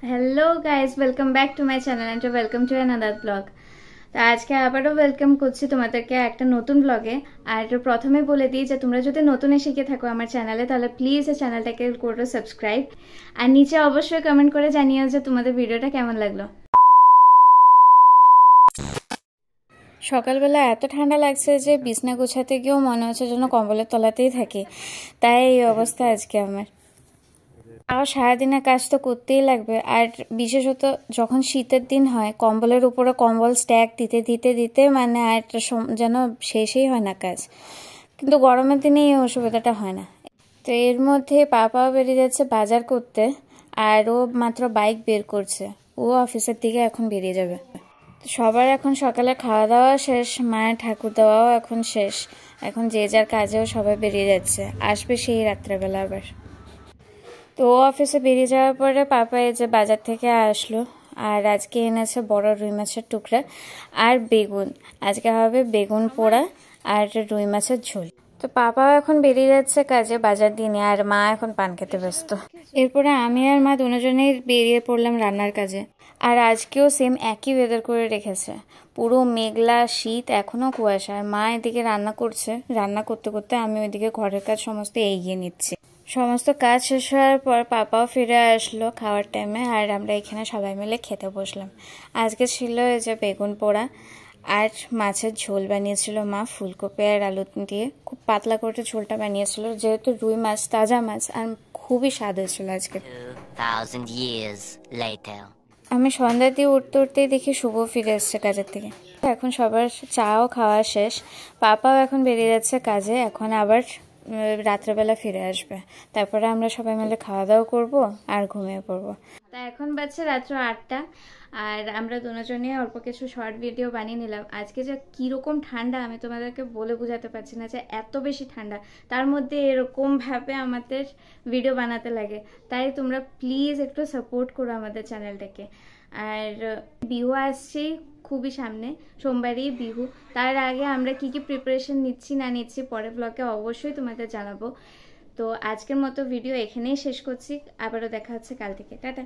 Hello guys welcome back to my channel and welcome to another blog. তো আজকে আবারও welcome করছি তোমাদেরকে একটা নতুন ব্লগে। আর প্রথমে বলে দিই যে তোমরা যদি নতুন এসে গিয়ে থাকো আমার চ্যানেলে তাহলে প্লিজ এই চ্যানেলটাকে করো সাবস্ক্রাইব, আর নিচে অবশ্যই কমেন্ট করে জানিও যে তোমাদের ভিডিওটা কেমন লাগলো। সকালবেলা এত ঠান্ডা লাগছে যে বিছনা গোছাতে গিয়েও মনে হচ্ছে যেন কম্বলের তলাতেই থাকি, তাই এই অবস্থা আজকে আমার। আর সারাদিনের কাজ তো করতেই লাগবে, আর বিশেষত যখন শীতের দিন হয় কম্বলের উপরে কম্বল স্ট্যাক দিতে দিতে দিতে মানে আর যেন শেষই হয় না কাজ। কিন্তু গরমের দিনে এই অসুবিধাটা হয় না। তো এর মধ্যে পাপাও বেরিয়ে যাচ্ছে বাজার করতে, আর ও মাত্র বাইক বের করছে, ও অফিসের দিকে এখন বেরিয়ে যাবে। সবার এখন সকালে খাওয়া দাওয়া শেষ, মায়ের ঠাকুর দেওয়াও এখন শেষ, এখন যে যার কাজেও সবাই বেরিয়ে যাচ্ছে, আসবে সেই রাত্রেবেলা আবার। তো অফিসে বেরিয়ে যাওয়ার পরে পাপা এই যে বাজার থেকে আসলো, আর আজকে এনেছে বড় রুই মাছের টুকরা আর বেগুন। আজকে হবে বেগুন পোড়া আর রুই মাছের ঝোল। তো পাপাও এখন বেরিয়ে যাচ্ছে কাজে বাজার দিনে, আর মা এখন পান খেতে ব্যস্ত। এরপরে আমি আর মা দুজনেই বেরিয়ে পড়লাম রান্নার কাজে। আর আজকেও সেম একই ওয়েদার করে রেখেছে, পুরো মেঘলা শীত, এখনো কুয়াশা। আর মা এদিকে রান্না করছে, রান্না করতে করতে আমি ওইদিকে ঘরের কাজ সমস্ত এগিয়ে নিচ্ছি। সমস্ত কাজ শেষ হওয়ার পর পাপাও ফিরে আসলো খাওয়ার টাইমে, আর আমরা এখানে সবাই মিলে খেতে বসলাম। আজকে ছিল এই যে বেগুন পোড়া আর মাছের ঝোল বানিয়েছিল মা, ফুলকপি আর আলু দিয়ে খুব পাতলা করে ঝোলটা বানিয়েছিল, যেহেতু রুই মাছ তাজা মাছ, আর খুবই স্বাদ হয়েছিল আজকে। 2000 years later. আমি সন্ধ্যা দিয়ে উঠতে উঠতেই দেখি শুভ ফিরে এসছে কাজের থেকে। এখন সবার চাও খাওয়া শেষ, পাপাও এখন বেরিয়ে যাচ্ছে কাজে, এখন আবার রাত্রেবেলা ফিরে আসবে। তারপরে আমরা সবাই মিলে খাওয়া দাওয়া করবো আর ঘুমিয়ে পড়বো। তা এখন বাজছে রাত্র 8টা, আর আমরা দুজনে অল্প কিছু শর্ট ভিডিও বানিয়ে নিলাম। আজকে যে কীরকম ঠান্ডা আমি তোমাদেরকে বলে বোঝাতে পারছি না, যে এত বেশি ঠান্ডা, তার মধ্যে এরকমভাবে আমাদের ভিডিও বানাতে লাগে। তাই তোমরা প্লিজ একটু সাপোর্ট করো আমাদের চ্যানেলটাকে। আর বিহু আসছে খুবই সামনে, সোমবারই বিহু। তার আগে আমরা কি কি প্রিপারেশন নিচ্ছি না নিচ্ছি পরের ব্লগে অবশ্যই তোমাদের জানাবো। তো আজকের মতো ভিডিও এখানেই শেষ করছি, আবারও দেখা হচ্ছে কাল থেকে। টাটা।